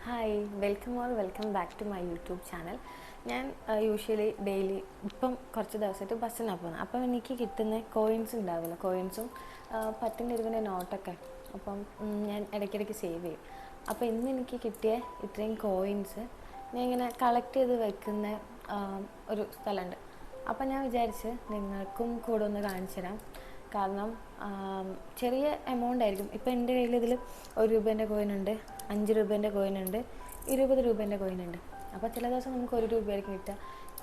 Hi welcome back to my YouTube channel. ഞാൻ usually daily ഇപ്പം കുറച്ച് ദിവസമായിട്ട് ബസ്സിനാണ് പോകുന്നത്. അപ്പം എനിക്ക് കിട്ടുന്ന കോയിൻസ് ഉണ്ടാവില്ല, കോയിൻസും 10 രൂപേൻ്റെ നോട്ടൊക്കെ. അപ്പം ഞാൻ ഇടയ്ക്കിടയ്ക്ക് സേവ് ചെയ്യും. അപ്പോൾ ഇന്ന് എനിക്ക് കിട്ടിയ ഇത്രയും കോയിൻസ് ഞാൻ ഇങ്ങനെ കളക്ട് ചെയ്ത് വെക്കുന്ന ഒരു സ്ഥലമുണ്ട്. അപ്പം ഞാൻ വിചാരിച്ച് നിങ്ങൾക്കും കൂടെ ഒന്ന് കാണിച്ചു തരാം. കാരണം ചെറിയ എമൗണ്ട് ആയിരിക്കും. ഇപ്പോൾ എൻ്റെ കയ്യിൽ ഇതിൽ 1 രൂപേൻ്റെ കോയിനുണ്ട്, 5 രൂപേൻ്റെ കോയിനുണ്ട്, 20 രൂപേൻ്റെ കോയിനുണ്ട്. അപ്പോൾ ചില ദിവസം നമുക്ക് 1 രൂപയായിരിക്കും കിട്ടുക,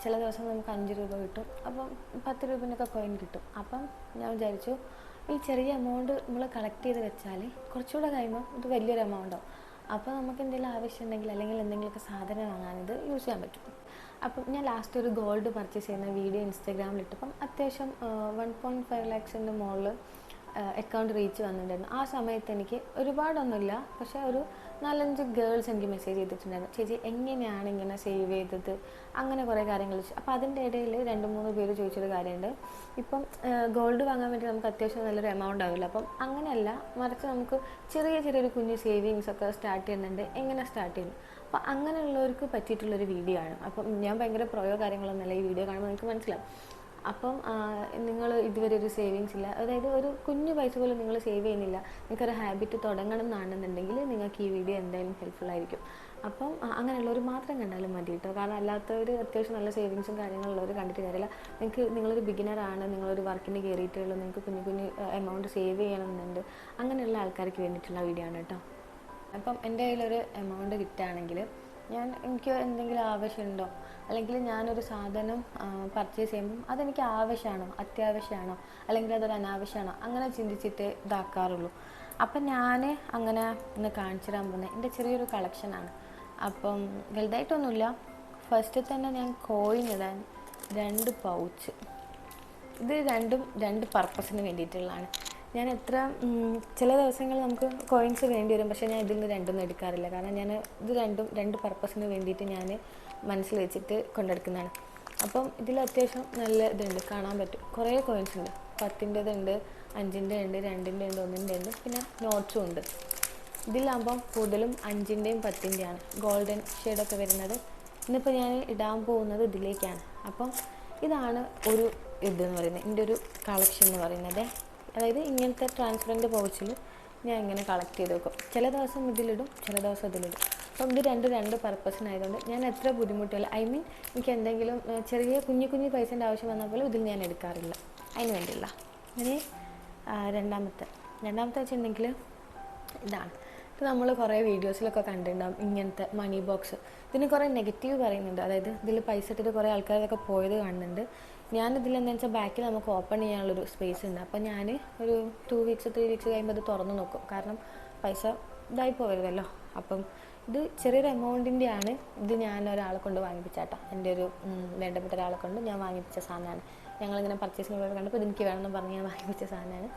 ചില ദിവസം നമുക്ക് 5 രൂപ കിട്ടും, അപ്പം 10 രൂപേൻ്റെ ഒക്കെ കോയിൻ കിട്ടും. അപ്പം ഞാൻ വിചാരിച്ചു ഈ ചെറിയ എമൗണ്ട് നമ്മൾ കളക്ട് ചെയ്ത് വെച്ചാൽ കുറച്ചുകൂടെ കഴിയുമ്പോൾ ഇത് വലിയൊരു എമൗണ്ടാവും. അപ്പോൾ നമുക്ക് എന്തെങ്കിലും ആവശ്യമുണ്ടെങ്കിൽ അല്ലെങ്കിൽ എന്തെങ്കിലുമൊക്കെ സാധനം വാങ്ങാൻ ഇത് യൂസ് ചെയ്യാൻ പറ്റും. അപ്പം ഞാൻ ലാസ്റ്റ് ഒരു ഗോൾഡ് പർച്ചേസ് ചെയ്യുന്ന വീഡിയോ ഇൻസ്റ്റാഗ്രാമിലിട്ടപ്പം അത്യാവശ്യം 1.5 lakhs മുകളിൽ അക്കൗണ്ട് റീച്ച് വന്നിട്ടുണ്ടായിരുന്നു. ആ സമയത്ത് എനിക്ക് ഒരുപാടൊന്നുമില്ല, പക്ഷേ ഒരു 4-5 ഗേൾസ് എനിക്ക് മെസ്സേജ് ചെയ്തിട്ടുണ്ടായിരുന്നു, ചേച്ചി എങ്ങനെയാണ് ഇങ്ങനെ സേവ് ചെയ്തത്, അങ്ങനെ കുറേ കാര്യങ്ങൾ ചോദിച്ചു. അപ്പോൾ അതിൻ്റെ ഇടയിൽ 2-3 പേര് ചോദിച്ചൊരു കാര്യമുണ്ട്, ഇപ്പം ഗോൾഡ് വാങ്ങാൻ വേണ്ടി നമുക്ക് അത്യാവശ്യം നല്ലൊരു എമൗണ്ട് ആവില്ല. അപ്പം അങ്ങനെയല്ല, മറിച്ച് നമുക്ക് ചെറിയൊരു കുഞ്ഞ് സേവിങ്സ് ഒക്കെ സ്റ്റാർട്ട് ചെയ്യുന്നുണ്ട്, എങ്ങനെ സ്റ്റാർട്ട് ചെയ്യുന്നു. അപ്പോൾ അങ്ങനെയുള്ളവർക്ക് പറ്റിയിട്ടുള്ളൊരു വീഡിയോ ആണ്. അപ്പം ഞാൻ ഭയങ്കര പ്രയോ കാര്യങ്ങളൊന്നുമല്ല, ഈ വീഡിയോ കാണുമ്പോൾ നിങ്ങൾക്ക് മനസ്സിലാവും. അപ്പം നിങ്ങൾ ഇതുവരെ ഒരു സേവിങ്സ് ഇല്ല, അതായത് ഒരു കുഞ്ഞു പൈസ പോലും നിങ്ങൾ സേവ് ചെയ്യുന്നില്ല, നിങ്ങൾക്കൊരു ഹാബിറ്റ് തുടങ്ങണം എന്നാണെന്നുണ്ടെങ്കിൽ നിങ്ങൾക്ക് ഈ വീഡിയോ എന്തായാലും ഹെൽപ്ഫുൾ ആയിരിക്കും. അപ്പം അങ്ങനെയുള്ളവർ മാത്രം കണ്ടാലും മതി കേട്ടോ. കാരണം അല്ലാത്തവർ അത്യാവശ്യം നല്ല സേവിങ്സും കാര്യങ്ങളുള്ളവർ കണ്ടിട്ട് കാര്യമില്ല. നിങ്ങളൊരു ബിഗിനറാണ്, നിങ്ങളൊരു വർക്കിന് കയറിയിട്ടുള്ളൂ, നിങ്ങൾക്ക് കുഞ്ഞു എമൗണ്ട് സേവ് ചെയ്യണമെന്നുണ്ട്, അങ്ങനെയുള്ള ആൾക്കാർക്ക് വേണ്ടിയിട്ടുള്ള വീഡിയോ ആണ് കേട്ടോ. അപ്പം എൻ്റെ കയ്യിലൊരു എമൗണ്ട് കിട്ടുകയാണെങ്കിൽ എനിക്ക് എന്തെങ്കിലും ആവശ്യമുണ്ടോ, അല്ലെങ്കിൽ ഞാനൊരു സാധനം പർച്ചേസ് ചെയ്യുമ്പം അതെനിക്ക് ആവശ്യമാണോ, അത്യാവശ്യമാണോ, അല്ലെങ്കിൽ അതൊരു അനാവശ്യമാണോ, അങ്ങനെ ചിന്തിച്ചിട്ട് ഇതാക്കാറുള്ളൂ. അപ്പം ഞാൻ അങ്ങനെ ഒന്ന് കാണിച്ചു തരാൻ പോകുന്നത് എൻ്റെ ചെറിയൊരു കളക്ഷനാണ്. അപ്പം വലുതായിട്ടൊന്നുമില്ല. ഫസ്റ്റ് തന്നെ ഞാൻ കോയിൻ ഇടാൻ 2 പൗച്ച്, ഇത് രണ്ടും 2 പർപ്പസിന് വേണ്ടിയിട്ടുള്ളതാണ്. ഞാൻ ചില ദിവസങ്ങളിൽ നമുക്ക് കോയിൻസ് വേണ്ടി വരും, പക്ഷേ ഞാൻ ഇതിൽ നിന്ന് 2 എടുക്കാറില്ല. കാരണം ഞാൻ ഇത് 2 പർപ്പസിന് വേണ്ടിയിട്ട് ഞാൻ മനസ്സിൽ വെച്ചിട്ട് കൊണ്ടെടുക്കുന്നതാണ്. അപ്പം ഇതിൽ അത്യാവശ്യം നല്ല ഇതുണ്ട്, കാണാൻ പറ്റും. കുറേ കോയിൻസ് ഉണ്ട്, 10-ൻ്റെതുണ്ട്, 5-ൻ്റെ ഉണ്ട്, 2-ൻ്റെ ഉണ്ട്, 1-ൻ്റെ ഉണ്ട്, പിന്നെ നോട്ട്സും ഉണ്ട്. ഇതിലാകുമ്പം കൂടുതലും 5-ൻ്റെയും 10-ൻ്റെയാണ് ഗോൾഡൻ ഷെയ്ഡൊക്കെ വരുന്നത്. ഇന്നിപ്പോൾ ഞാൻ ഇടാൻ പോകുന്നത് ഇതിലേക്കാണ്. അപ്പം ഇതാണ് ഒരു ഇതെന്ന് പറയുന്നത്, എൻ്റെ ഒരു കളക്ഷൻ എന്ന് പറയുന്നത്. അതായത് ഇങ്ങനത്തെ ട്രാൻസ്പെറൻറ്റ് പൗച്ചിൽ ഞാൻ ഇങ്ങനെ കളക്ട് ചെയ്ത് വെക്കും. ചില ദിവസം ഇതിലിടും, ചില ദിവസം ഇതിലിടും. അപ്പം ഇത് 2 പർപ്പസിനായതുകൊണ്ട് ഞാൻ എത്ര ബുദ്ധിമുട്ടില്ല, എനിക്ക് എന്തെങ്കിലും ചെറിയ കുഞ്ഞു പൈസേൻ്റെ ആവശ്യം വന്നാൽ പോലും ഇതിൽ ഞാൻ എടുക്കാറില്ല, അതിന് വേണ്ടിയില്ല. ഇനി രണ്ടാമത്തെ വെച്ചിട്ടുണ്ടെങ്കിൽ ഇതാണ്. ഇത് നമ്മൾ കുറേ വീഡിയോസിലൊക്കെ കണ്ടിട്ടുണ്ടാകും, ഇങ്ങനത്തെ മണി ബോക്സ്. ഇതിന് കുറേ നെഗറ്റീവ് പറയുന്നുണ്ട്, അതായത് ഇതിൽ പൈസ ഇട്ടിട്ട് കുറേ ആൾക്കാരൊക്കെ പോയത് കാണുന്നുണ്ട്. ഞാനിതിൽ എന്താണെന്ന് വെച്ചാൽ ബാക്കിൽ നമുക്ക് ഓപ്പൺ ചെയ്യാനുള്ളൊരു സ്പേസ് ഉണ്ട്. അപ്പം ഞാൻ ഒരു 2 വീക്സ് 3 വീക്സ് കഴിയുമ്പോൾ അത് തുറന്ന് നോക്കും, കാരണം പൈസ ഇതായി പോകരുതല്ലോ. അപ്പം ഇത് ചെറിയൊരു എമൗണ്ടിൻ്റെ ആണ്. ഇത് ഞാൻ ഒരാളെ കൊണ്ട് വാങ്ങിപ്പിച്ചാട്ടോ, എൻ്റെ ഒരു വേണ്ടപ്പെട്ട ഒരാളെ കൊണ്ട് ഞാൻ വാങ്ങിപ്പിച്ച സാധനമാണ്. ഞങ്ങളിങ്ങനെ പർച്ചേസിന് പോയി കണ്ടപ്പോൾ ഇതെനിക്ക് വേണമെന്ന് പറഞ്ഞ് ഞാൻ വാങ്ങിപ്പിച്ച സാധനമാണ്.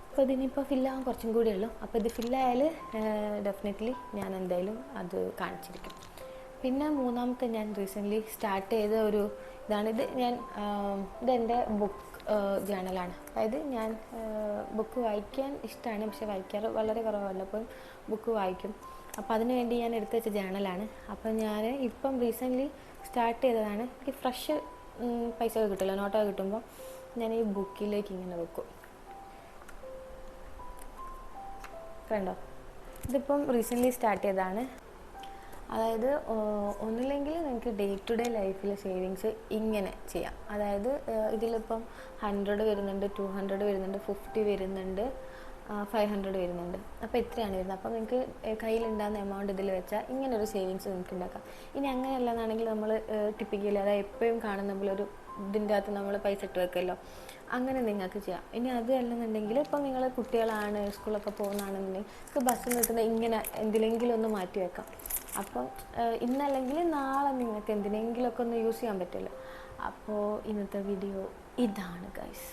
അപ്പോൾ ഇതിനിപ്പോൾ ഫില്ലാകാൻ കുറച്ചും കൂടെ ഉള്ളൂ. അപ്പോൾ ഇത് ഫില്ലായാൽ ഡെഫിനറ്റ്ലി ഞാൻ എന്തായാലും അത് കാണിച്ചിരിക്കും. പിന്നെ മൂന്നാമത്തെ ഞാൻ റീസെൻ്റ്ലി സ്റ്റാർട്ട് ചെയ്ത ഒരു ഇതാണ്. ഇതെൻ്റെ ബുക്ക് ജേണലാണ്. അതായത് ഞാൻ ബുക്ക് വായിക്കാൻ ഇഷ്ടമാണ്, പക്ഷെ വായിക്കാറ് വളരെ കുറവല്ല, അപ്പോൾ ബുക്ക് വായിക്കും. അപ്പോൾ അതിന് വേണ്ടി ഞാൻ എടുത്ത് വെച്ച ജേണലാണ്. അപ്പോൾ ഞാൻ ഇപ്പം റീസെൻ്റ്ലി സ്റ്റാർട്ട് ചെയ്തതാണ്. എനിക്ക് ഫ്രഷ് പൈസ കിട്ടില്ല, നോട്ടൊക്കെ കിട്ടുമ്പോൾ ഞാൻ ഈ ബുക്കിലേക്ക് ഇങ്ങനെ വെക്കും. കണ്ടോ, ഇതിപ്പം റീസെൻ്റ്ലി സ്റ്റാർട്ട് ചെയ്തതാണ്. അതായത് ഒന്നില്ലെങ്കിൽ നിങ്ങൾക്ക് ഡേ ടു ഡേ ലൈഫിൽ സേവിങ്സ് ഇങ്ങനെ ചെയ്യാം. അതായത് ഇതിലിപ്പം 100 വരുന്നുണ്ട്, 200 വരുന്നുണ്ട്, 50 വരുന്നുണ്ട്, 500 വരുന്നുണ്ട്. അപ്പോൾ എത്രയാണ് വരുന്നത്, അപ്പോൾ നിങ്ങൾക്ക് കയ്യിലുണ്ടാകുന്ന എമൗണ്ട് ഇതിൽ വെച്ചാൽ ഇങ്ങനൊരു സേവിങ്സ് നിങ്ങൾക്ക് ഉണ്ടാക്കാം. ഇനി അങ്ങനെയല്ലെന്നാണെങ്കിൽ നമ്മൾ ടിപ്പിക്കലി അതായത് എപ്പോഴും കാണുന്ന പോലെ ഒരു ഇതിൻ്റെ അകത്ത് നമ്മൾ പൈസ ഇട്ട് വെക്കുമല്ലോ, അങ്ങനെ നിങ്ങൾക്ക് ചെയ്യാം. ഇനി അത് അല്ലെന്നുണ്ടെങ്കിൽ ഇപ്പം നിങ്ങൾ കുട്ടികളാണ്, സ്കൂളൊക്കെ പോകുന്നതാണെന്നുണ്ടെങ്കിൽ നിങ്ങൾക്ക് ബസ്സിൽ കിട്ടുന്ന ഇങ്ങനെ എന്തിലെങ്കിലും ഒന്ന് മാറ്റി വെക്കാം. അപ്പം ഇന്നല്ലെങ്കിൽ നാളെ നിങ്ങൾക്ക് എന്തിനെങ്കിലുമൊക്കെ ഒന്ന് യൂസ് ചെയ്യാൻ പറ്റുമല്ലോ. അപ്പോൾ ഇന്നത്തെ വീഡിയോ ഇതാണ് ഗൈസ്.